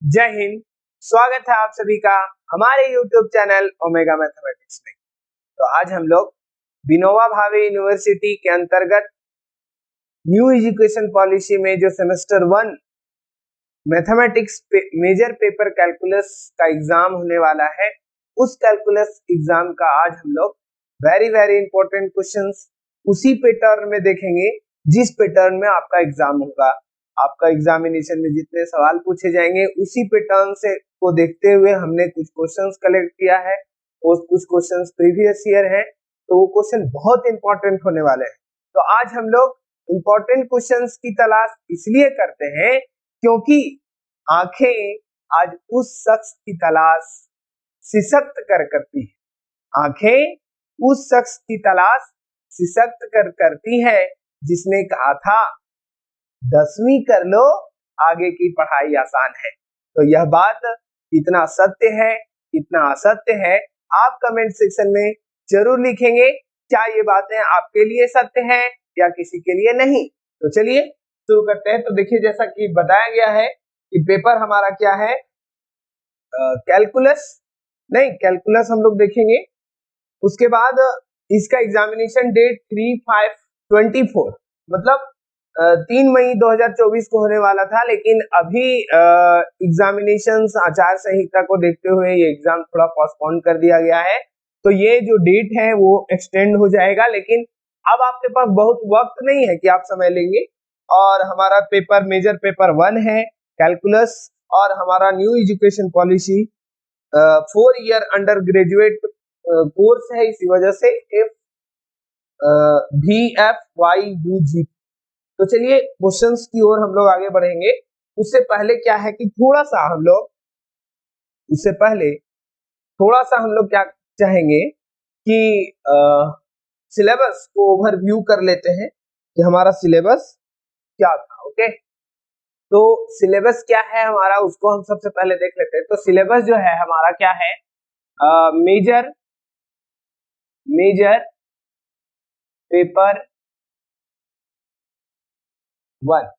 जय हिंद। स्वागत है आप सभी का हमारे YouTube चैनल ओमेगा मैथमेटिक्स में। तो आज हम लोग विनोबा भावे यूनिवर्सिटी के अंतर्गत न्यू एजुकेशन पॉलिसी में जो semester 1 mathematics major paper calculus का एग्जाम होने वाला है, उस कैलकुलस एग्जाम का आज हम लोग वेरी इंपॉर्टेंट क्वेश्चंस उसी पैटर्न में देखेंगे जिस पैटर्न में आपका एग्जाम होगा। आपका एग्जामिनेशन में जितने सवाल पूछे जाएंगे उसी पैटर्न से को देखते हुए हमने कुछ क्वेश्चंस कलेक्ट किया है और कुछ क्वेश्चंस प्रीवियस ईयर है, तो वो क्वेश्चन बहुत इंपॉर्टेंट होने वाले हैं। तो आज हम लोग इंपॉर्टेंट क्वेश्चंस की तलाश इसलिए करते हैं क्योंकि आंखें आज उस शख्स की तलाश सशक्त करती है। आंखें उस शख्स की तलाश सशक्त करती है जिसने कहा था 10वीं कर लो आगे की पढ़ाई आसान है। तो यह बात कितना सत्य है कितना असत्य है आप कमेंट सेक्शन में जरूर लिखेंगे। क्या ये बातें आपके लिए सत्य है या किसी के लिए नहीं। तो चलिए शुरू करते हैं। तो देखिए, जैसा कि बताया गया है कि पेपर हमारा क्या है, कैलकुलस नहीं, कैलकुलस हम लोग देखेंगे। उसके बाद इसका एग्जामिनेशन डेट 3/5/24 मतलब 3 मई 2024 को होने वाला था, लेकिन अभी एग्जामिनेशन आचार संहिता को देखते हुए ये एग्जाम थोड़ा पोस्टपोन कर दिया गया है। तो ये जो डेट है वो एक्सटेंड हो जाएगा, लेकिन अब आपके पास बहुत वक्त नहीं है कि आप समय लेंगे। और हमारा पेपर मेजर पेपर 1 है कैलकुलस, और हमारा new education policy 4 year under graduate course है, इसी वजह से VFYUG। तो चलिए क्वेश्चंस की ओर हम लोग आगे बढ़ेंगे। उससे पहले क्या है कि थोड़ा सा हम लोग क्या चाहेंगे कि सिलेबस को ओवरव्यू कर लेते हैं कि हमारा सिलेबस क्या था। ओके, तो सिलेबस क्या है हमारा, उसको हम सबसे पहले देख लेते हैं। तो सिलेबस जो है हमारा क्या है, मेजर पेपर 1।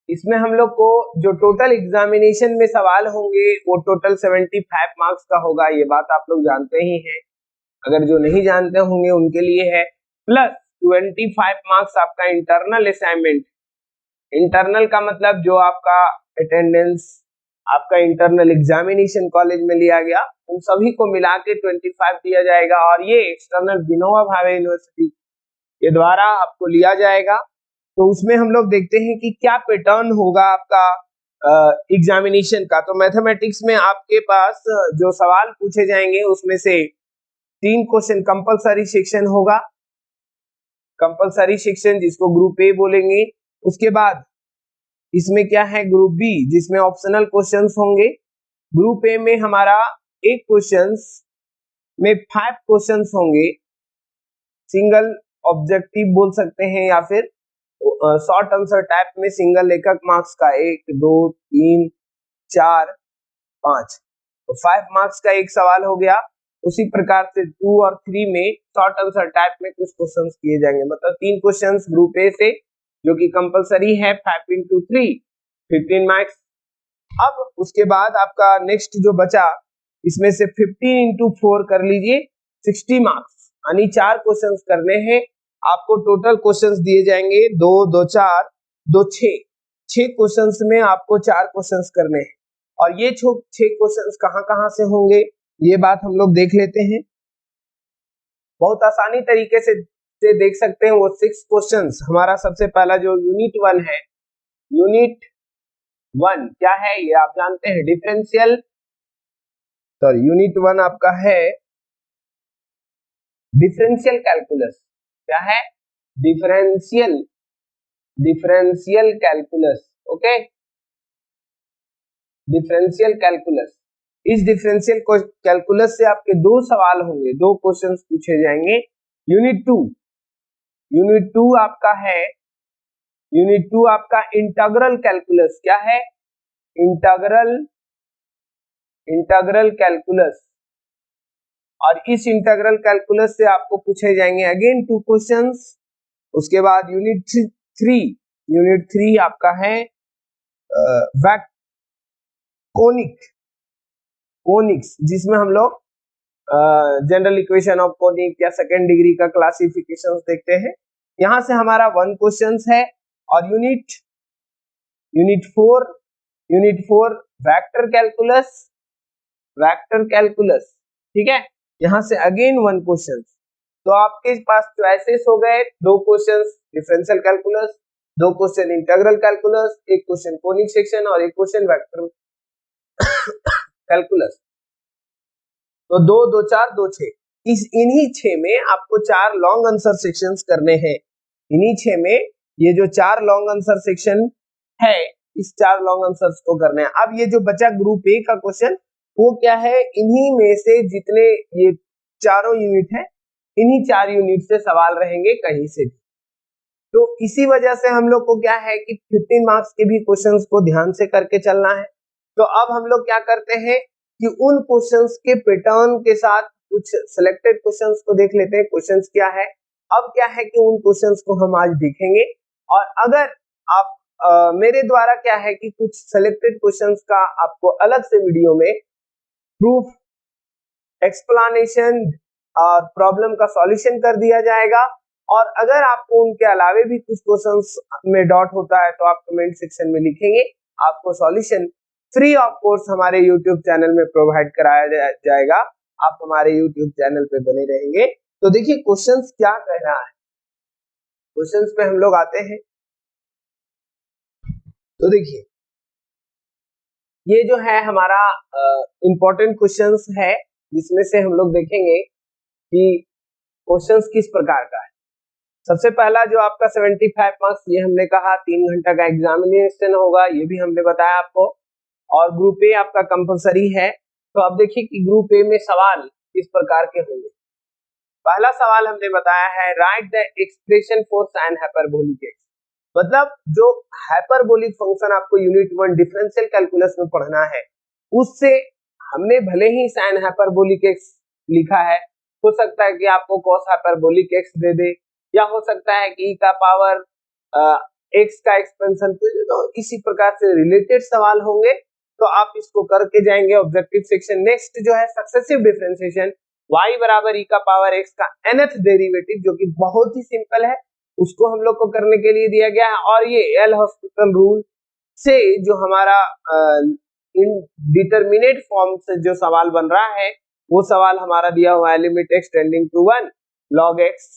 इसमें हम लोग को जो टोटल एग्जामिनेशन में सवाल होंगे वो टोटल 75 मार्क्स का होगा। ये बात आप लोग जानते ही हैं, अगर जो नहीं जानते होंगे उनके लिए है। प्लस 25 मार्क्स आपका इंटरनल असाइनमेंट। इंटरनल का मतलब जो आपका अटेंडेंस, आपका इंटरनल एग्जामिनेशन कॉलेज में लिया गया, उन सभी को मिला के 25 दिया जाएगा। और ये एक्सटर्नल विनोबा भावे यूनिवर्सिटी के द्वारा आपको लिया जाएगा। तो उसमें हम लोग देखते हैं कि क्या पैटर्न होगा आपका एग्जामिनेशन का। तो मैथमेटिक्स में आपके पास जो सवाल पूछे जाएंगे उसमें से 3 क्वेश्चन कंपलसरी सेक्शन होगा, कंपलसरी सेक्शन जिसको ग्रुप ए बोलेंगे। उसके बाद इसमें क्या है, ग्रुप बी जिसमें ऑप्शनल क्वेश्चंस होंगे। ग्रुप ए में हमारा 1 क्वेश्चंस में 5 क्वेश्चंस होंगे, सिंगल ऑब्जेक्टिव बोल सकते हैं या फिर शॉर्ट आंसर टाइप में सिंगल एकक मार्क्स का 1 2 3 4 5, तो 5 मार्क्स का एक सवाल हो गया। उसी प्रकार से 2 और 3 में शॉर्ट आंसर टाइप में कुछ क्वेश्चंस किए जाएंगे, मतलब 3 क्वेश्चंस ग्रुप ए से जो कि कंपलसरी है, 5 into 3 15 मार्क्स। अब उसके बाद आपका नेक्स्ट जो बचा, इसमें से 15 into 4 कर लीजिए 60 मार्क्स, यानी 4 क्वेश्चंस करने हैं आपको। टोटल क्वेश्चंस दिए जाएंगे 2 2 4 2 6 क्वेश्चंस में आपको 4 क्वेश्चंस करने हैं। और ये 6 क्वेश्चंस कहां से होंगे ये बात हम लोग देख लेते हैं। बहुत आसानी तरीके से देख सकते हैं वो 6 क्वेश्चंस। हमारा सबसे पहला जो यूनिट 1 है, यूनिट 1 क्या है ये आप जानते हैं, डिफरेंशियल। सॉरी, यूनिट 1 आपका है डिफरेंशियल कैलकुलस। क्या है, differential calculus. Okay, differential calculus. इस डिफरेंशियल कैलकुलस से आपके 2 सवाल होंगे, 2 क्वेश्चंस पूछे जाएंगे। यूनिट 2 आपका है, यूनिट 2 आपका इंटीग्रल कैलकुलस। क्या है, इंटीग्रल कैलकुलस। और इस इंटीग्रल कैलकुलस से आपको पूछे जाएंगे अगेन 2 क्वेश्चंस। उसके बाद यूनिट 3 आपका है कोनिक्स, जिसमें हम लोग जनरल इक्वेशन ऑफ कोनिक या सेकेंड डिग्री का क्लासिफिकेशन देखते हैं। यहां से हमारा 1 क्वेश्चन है। और यूनिट 4 वेक्टर कैलकुलस, ठीक है। यहां से अगेन 1 क्वेश्चन। तो आपके पास चॉइसेस हो गए, 2 question differential calculus, 2 question integral calculus, 1 question conic section और 1 क्वेश्चन वेक्टर कैलकुलस। तो 2 2 4 2 6, इन्हीं 6 में आपको 4 लॉन्ग आंसर सेक्शंस करने हैं। इन्हीं 6 में ये जो 4 लॉन्ग आंसर सेक्शन है, इस 4 लॉन्ग आंसर्स को करने हैं। अब ये जो बचा ग्रुप ए का क्वेश्चन, वो क्या है, इन्हीं में से जितने ये चारों यूनिट है, इन्हीं 4 यूनिट से सवाल रहेंगे कहीं से भी। तो इसी वजह से हम लोग को क्या है कि 15 मार्क्स के भी क्वेश्चंस को ध्यान से करके चलना है। तो अब हम लोग क्या करते हैं कि उन क्वेश्चंस के पैटर्न के साथ कुछ सिलेक्टेड क्वेश्चंस को देख लेते हैं। क्वेश्चंस क्या है, अब क्या है कि उन क्वेश्चंस को हम आज देखेंगे। और अगर आप मेरे द्वारा क्या है कि कुछ सिलेक्टेड क्वेश्चंस का आपको अलग से वीडियो में प्रूफ, एक्सप्लेनेशन और प्रॉब्लम का सॉल्यूशन कर दिया जाएगा। और अगर आपको उनके अलावे भी कुछ क्वेश्चंस में डाउट होता है तो आप कमेंट सेक्शन में लिखेंगे, आपको सॉल्यूशन फ्री ऑफ कोर्स हमारे YouTube चैनल में प्रोवाइड कराया जाएगा। आप हमारे YouTube चैनल पे बने रहेंगे। तो देखिए क्वेश्चंस क्या कह रहा है, क्वेश्चंस पे हम लोग आते हैं। तो देखिए ये जो है हमारा इंपॉर्टेंट क्वेश्चंस है, जिसमें से हम लोग देखेंगे कि क्वेश्चंस किस प्रकार का है। सबसे पहला जो आपका 75 मार्क्स, ये हमने कहा 3 घंटा का एग्जामिनेशन होगा, ये भी हमने बताया आपको। और ग्रुप ए आपका कंपलसरी है। तो अब देखिए कि ग्रुप ए में सवाल किस प्रकार के होंगे। पहला सवाल हमने बताया है, right the expression for sine hyperbolic x. मतलब जो हाइपरबोलिक फंक्शन आपको यूनिट 1 डिफरेंशियल कैलकुलस में पढ़ना है, उससे हमने भले ही साइन हाइपरबोलिक एक्स लिखा है, हो सकता है कि आपको कॉस हाइपरबोलिक एक्स दे दे, या हो सकता है कि e का पावर एक्स का एक्सपेंशन, तो इसी प्रकार से रिलेटेड सवाल होंगे। तो आप इसको करके जाएंगे ऑब्जेक्टिव सेक्शन। नेक्स्ट जो है सक्सेसिव डिफरेंशिएशन, y बराबर e का पावर x का nth डेरिवेटिव, जो कि बहुत ही सिंपल है, उसको हम लोग को करने के लिए दिया गया है। और ये एल हॉस्पिटल रूल से जो हमारा इंडिटरमिनेट फॉर्म से जो सवाल बन रहा है, वो सवाल हमारा दिया हुआ है limit x tending to 1 log x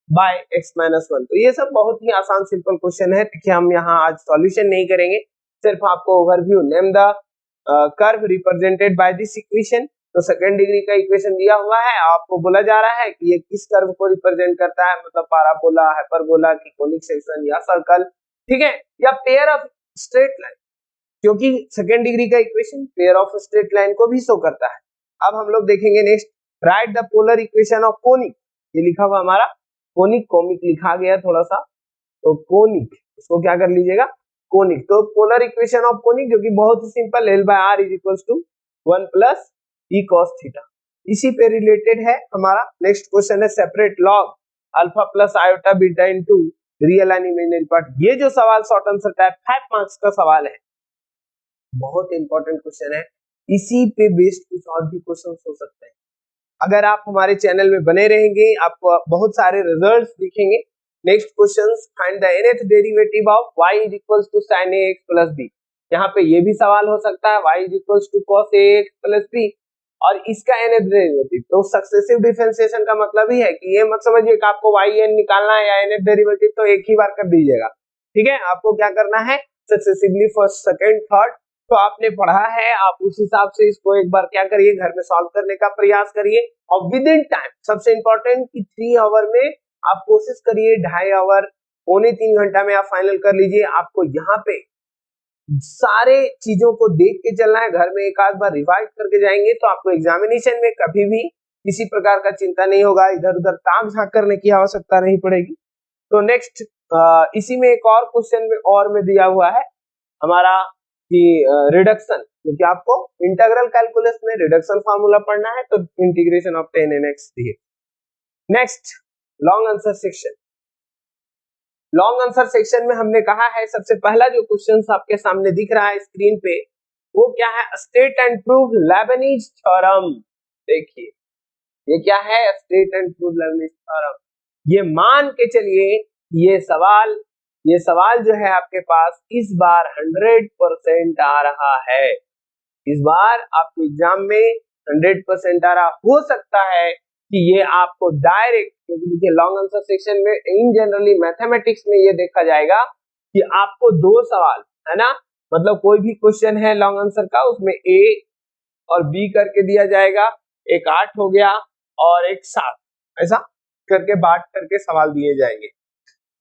by x minus 1। तो ये सब बहुत ही आसान सिंपल क्वेश्चन है। देखिए हम यहाँ आज सॉल्यूशन नहीं करेंगे, सिर्फ आपको overview, name the curve represented by this equation. तो सेकंड डिग्री का इक्वेशन दिया हुआ है, आपको बोला जा रहा है कि ये किस कर्व को रिप्रेजेंट करता है, मतलब पाराबोला, हाइपरबोला की कोनिक सेक्शन या सर्कल, ठीक है, या पेयर ऑफ स्ट्रेट लाइन, क्योंकि सेकंड डिग्री का equation pair of straight line को भी शो करता है। अब हम लोग देखेंगे next, right the polar equation of conic. ये लिखा हुआ हमारा कोनिक, कॉमिक लिखा गया थोड़ा सा, तो कोनिक, इसको क्या कर लीजिएगा, कोनिक। तो पोलर इक्वेशन ऑफ कोनिक जो कि बहुत ही simple, L by R is equals to 1 plus E cos theta, इसी पे रिलेटेड है हमारा। नेक्स्ट क्वेश्चन है, separate log alpha plus iota beta into real and imaginary part. ये जो सवाल शॉर्ट आंसर टाइप 5 मार्क्स का सवाल है, बहुत इंपॉर्टेंट क्वेश्चन है। इसी पे बेस्ड कुछ और भी क्वेश्चन हो सकते हैं। अगर आप हमारे चैनल में बने रहेंगे, आपको बहुत सारे रिजल्ट्स दिखेंगे। Next question, find the nth derivative of y is equals to sin ax plus b। यहाँ पे ये भी सवाल हो सकता है, y is equals to cos ax plus b और इसका nth डेरिवेटिव। तो सक्सेसिव डिफरेंशिएशन का मतलब ही है कि ये मत समझिए कि आपको yn निकालना है या nth डेरिवेटिव तो एक ही बार कर दीजिएगा, ठीक है। आपको क्या करना है, सक्सेसिवली फर्स्ट, सेकंड, थर्ड, तो आपने पढ़ा है, आप उस हिसाब से इसको एक बार क्या करिए, घर में सॉल्व करने का प्रयास करिए। और विद इन टाइम, सबसे इंपॉर्टेंट कि 3 आवर में आप कोशिश करिए, 2.5 आवर, 3 घंटा में आप फाइनल कर लीजिए। आपको यहाँ पे सारे चीजों को देख के चलना है, घर में एक आध बार रिवाइज करके जाएंगे तो आपको एग्जामिनेशन में कभी भी किसी प्रकार का चिंता नहीं होगा, इधर उधर ताक झांक करने की आवश्यकता नहीं पड़ेगी। तो नेक्स्ट इसी में एक और क्वेश्चन में और में दिया हुआ है हमारा कि रिडक्शन, क्योंकि आपको इंटीग्रल कैलकुलस में रिडक्शन फार्मूला पढ़ना है, तो इंटीग्रेशन ऑफ tan nx दिए। Next long answer section. Long answer section में हमने कहा है, सबसे पहला जो क्वेश्चन आपके सामने दिख रहा है स्क्रीन पे, वो क्या है, state and prove Lebanese theorem. देखिए ये क्या है, state and prove Lebanese theorem. ये मान के चलिए ये सवाल जो है आपके पास इस बार 100% आ रहा है। इस बार आपके एग्जाम में 100% आ रहा। हो सकता है कि ये आपको डायरेक्ट, क्योंकि देखिए लॉन्ग आंसर सेक्शन में इन जनरली मैथमेटिक्स में ये देखा जाएगा कि आपको 2 सवाल है ना, मतलब कोई भी क्वेश्चन है लॉन्ग आंसर का, उसमें ए और बी करके दिया जाएगा, एक 8 हो गया और एक 7, ऐसा करके बांट करके सवाल दिए जाएंगे।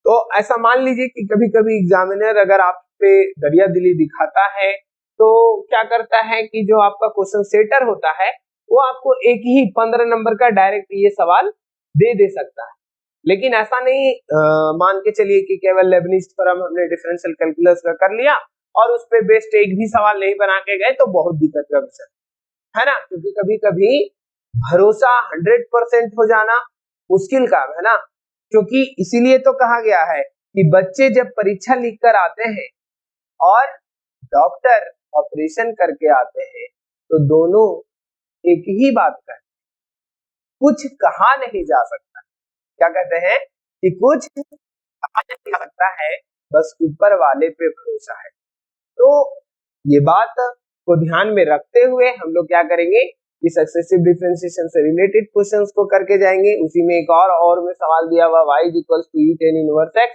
तो ऐसा मान लीजिए कि कभी कभी एग्जामिनर अगर आप पे दरिया दिली दिखाता है तो क्या करता है कि जो आपका क्वेश्चन सेटर होता है वो आपको एक ही 15 नंबर का डायरेक्ट ये सवाल दे सकता है। लेकिन ऐसा नहीं मान के चलिए कि केवल लेबनीज थ्योरम हमने डिफरेंशियल कैलकुलस का कर लिया और उस पे बेस्ड एक भी सवाल नहीं बना के गए तो बहुत दिक्कत का विषय है ना, क्योंकि कभी कभी भरोसा 100% हो जाना मुश्किल काम है ना। क्योंकि इसीलिए तो कहा गया है कि बच्चे जब परीक्षा लिख कर आते हैं और डॉक्टर ऑपरेशन करके आते हैं तो दोनों एक ही बात कहते हैं, कुछ कहा नहीं जा सकता। क्या कहते हैं कि कुछ कहा नहीं जा सकता है, बस ऊपर वाले पे भरोसा है। तो ये बात को ध्यान में रखते हुए हम लोग क्या करेंगे कि सक्सेसिव डिफरेंशिएशन से रिलेटेड क्वेश्चंस को करके जाएंगे। उसी में एक और में सवाल दिया हुआ y = e tan inverse x,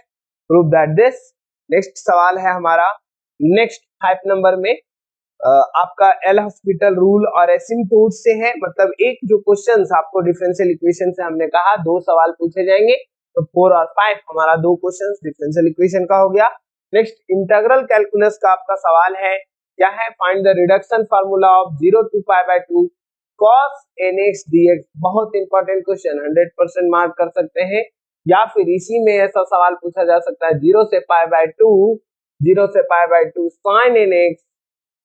prove that this. Next सवाल है हमारा नेक्स्ट 5 नंबर में आपका एल हॉस्पिटल रूल और एसिम्प्टोट से है, मतलब एक जो क्वेश्चंस आपको डिफरेंशियल इक्वेशन से हमने कहा 2 सवाल पूछे जाएंगे, तो 4 और 5 हमारा 2 क्वेश्चंस डिफरेंशियल इक्वेशन का हो गया। नेक्स्ट इंटीग्रल कैलकुलस का आपका सवाल है, क्या है, find the reduction formula of 0 to π/2 cos nx dx। बहुत इंपॉर्टेंट क्वेश्चन, 100% मार्क कर सकते हैं। या फिर इसी में ऐसा सवाल पूछा जा सकता है 0 से π/2 sin nx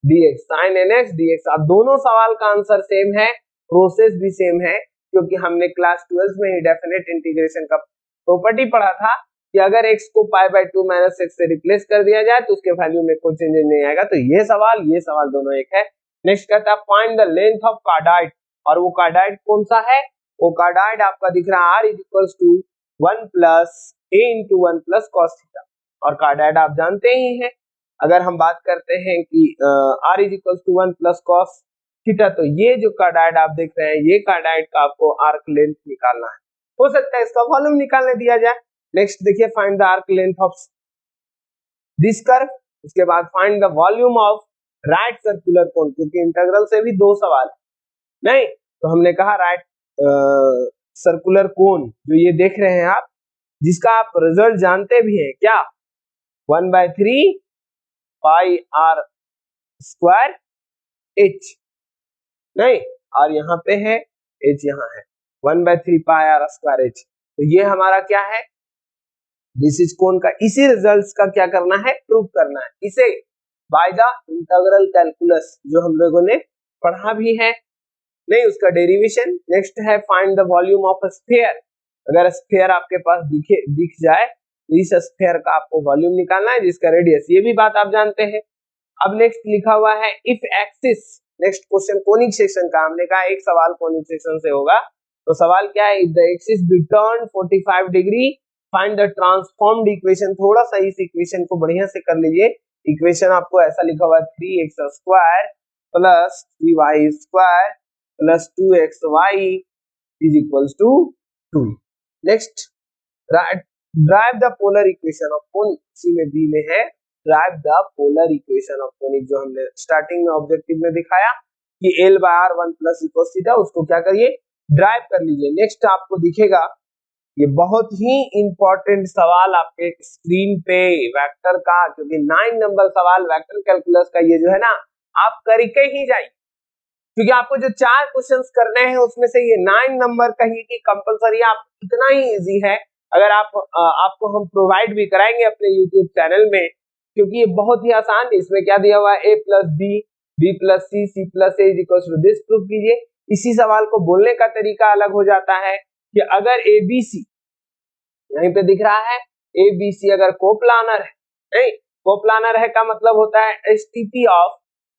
dx, sin nx dx। अब दोनों सवाल का आंसर सेम है, प्रोसेस भी सेम है, क्योंकि हमने क्लास 12 में ही डेफिनेट इंटीग्रेशन का प्रॉपर्टी पढ़ा था कि अगर x को π/2 - x से रिप्लेस कर दिया जाए तो उसके वैल्यू में कोई चेंज नहीं आएगा। तो ये सवाल दोनों एक है। नेक्स्ट कहता है फाइंड द लेंथ ऑफ कार्डाइड, और वो कार्डाइड कौन सा है, वो कार्डाइड आपका दिख रहा है r = 1 + a × 1 + cos थीटा। और कार्डाइड आप जानते ही हैं, अगर हम बात करते हैं कि r = 1 + cos थीटा, तो ये जो कार्डाइड आप देख रहे हैं ये कार्डाइड का आपको आर्क लेंथ निकालना है। हो सकता है इसका वॉल्यूम निकालने दिया जाए। नेक्स्ट देखिए find the arc length of this curve, उसके बाद find the volume of right circular cone, क्योंकि इंटीग्रल से भी 2 सवाल है नहीं, तो हमने कहा राइट सर्कुलर कोन जो ये देख रहे हैं आप, जिसका आप रिजल्ट जानते भी हैं क्या, 1/3 πr² h नहीं, और यहाँ पे है h, यहाँ है 1/3 πr² h। तो ये हमारा क्या है, दिस इज कोन का। इसी रिजल्ट्स का क्या करना है, प्रूव करना है इसे बाय द इंटीग्रल कैलकुलस, जो हम लोगों ने पढ़ा भी है नहीं, उसका डेरिवेशन। नेक्स्ट है find the volume of a sphere. अगर स्फीयर आपके पास दिख जाए तो इस स्फीयर का आपको वॉल्यूम निकालना है, जिसका रेडियस, ये भी बात आप जानते हैं। अब नेक्स्ट लिखा हुआ है if axis, next question conic section का, हमने कहा एक सवाल कोनिक सेक्शन से होगा, तो सवाल क्या है, if the axis be turned 45 degree find the transformed equation. थोड़ा सा इस इक्वेशन को बढ़िया से कर लीजिए। इक्वेशन आपको ऐसा लिखा हुआ है 3x² + 3y² + 2xy = 2। Next drive the polar equation of conic, इसी में बी में है drive the polar equation of conic, जो हमने स्टार्टिंग में ऑब्जेक्टिव में दिखाया कि L/R 1 + cos थीटा, उसको क्या करिए, ड्राइव कर लीजिए। नेक्स्ट आपको दिखेगा ये बहुत ही इंपॉर्टेंट सवाल आपके स्क्रीन पे वेक्टर का, क्योंकि 9 नंबर सवाल वेक्टर कैलकुलस का ये जो है ना आप करके ही जाइए, क्योंकि आपको जो 4 क्वेश्चंस करने हैं उसमें से ये 9 नंबर कहिए कि कंपलसरी, आप इतना ही इजी है। अगर आपको हम प्रोवाइड भी कराएंगे अपने YouTube चैनल में, क्योंकि ये बहुत ही आसान है। इसमें क्या दिया हुआ है, a + b, b + c, c + a = this prove कीजिए। इसी सवाल को बोलने का तरीका अलग हो जाता है कि अगर ABC यहीं पे दिख रहा है, ABC अगर कोप्लानर है, नहीं कोप्लानर है का मतलब होता है STP ऑफ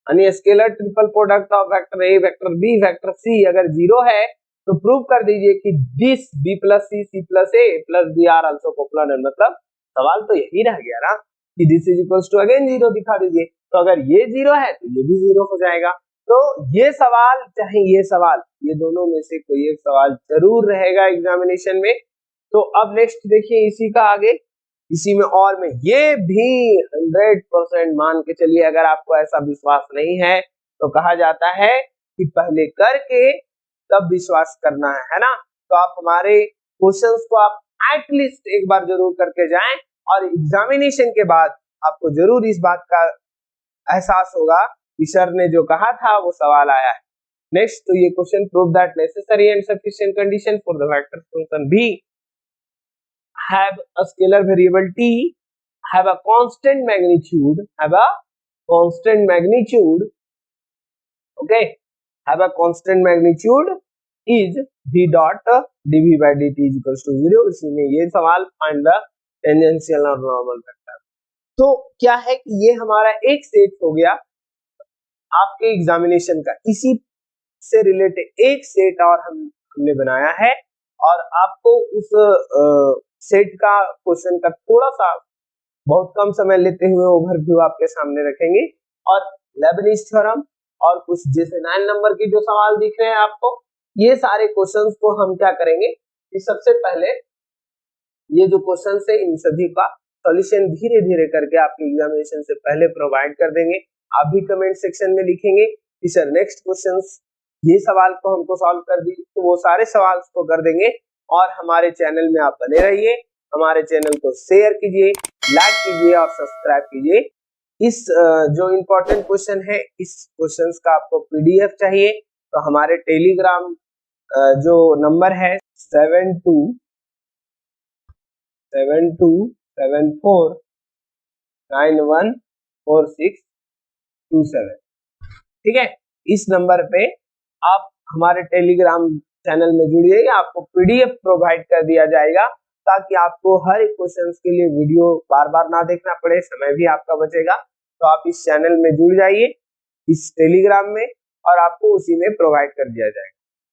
यानी scalar triple product of vector A vector B vector C अगर 0 है तो प्रूव कर दीजिए कि this b plus C C plus A plus B are also coplanar. मतलब सवाल तो यही रह गया ना कि this is equals to again 0 दिखा दीजिए। तो अगर ये 0 है तो ये भी 0 हो जाएगा। तो ये सवाल चाहे ये सवाल, ये दोनों में से कोई एक सवाल जरूर रहेगा एग्जामिनेशन में। तो अब नेक्स्ट देखिए इसी का आगे, इसी में और में ये भी 100% मान के चलिए। अगर आपको ऐसा विश्वास नहीं है तो कहा जाता है कि पहले करके तब विश्वास करना है ना। तो आप हमारे क्वेश्चंस को आप एटलीस्ट एक बार जरूर करके जाएं और एग्जामिनेशन के बाद आपको जरूर इस बात का एहसास होगा कि सर ने जो कहा था वो सवाल आया है। नेक्स्ट तो ये question, prove that necessary and sufficient condition for the vector function v have a scalar variable t have a constant magnitude okay, have a constant magnitude is v dot dv by dt is equals to 0। इसी में ये सवाल find the tangential और normal vector. तो क्या है कि ये हमारा एक सेट हो गया आपके एग्जामिनेशन का, इसी से रिलेटेड एक सेट और हमने बनाया है और आपको उस सेट का क्वेश्चन का थोड़ा सा बहुत कम समय लेते हुए ओवरव्यू आपके सामने रखेंगे। और लेबनिज थ्योरम और कुछ जैसे 9 नंबर के जो सवाल दिख रहे हैं आपको, ये सारे क्वेश्चंस को हम क्या करेंगे कि सबसे पहले ये जो क्वेश्चंस है इन सभी का सॉल्यूशन धीरे धीरे करके आपके एग्जामिनेशन से पहले प्रोवाइड कर देंगे। आप भी कमेंट सेक्शन में लिखेंगे कि सर नेक्स्ट क्वेश्चंस ये सवाल को हमको सॉल्व कर दीजिए, तो वो सारे सवाल को कर देंगे। और हमारे चैनल में आप बने रहिए, हमारे चैनल को शेयर कीजिए, लाइक कीजिए और सब्सक्राइब कीजिए। इस जो इम्पोर्टेंट क्वेश्चन है, इस क्वेश्चंस का आपको पीडीएफ चाहिए तो हमारे टेलीग्राम जो नंबर है 7274914627, ठीक है। इस नंबर पे आप हमारे टेलीग्राम चैनल में जुड़िए, आपको पीडीएफ प्रोवाइड कर दिया जाएगा ताकि आपको हर एक क्वेश्चन के लिए वीडियो बार बार ना देखना पड़े, समय भी आपका बचेगा। तो आप इस चैनल में जुड़ जाइए, इस टेलीग्राम में, और आपको उसी में प्रोवाइड कर दिया जाएगा।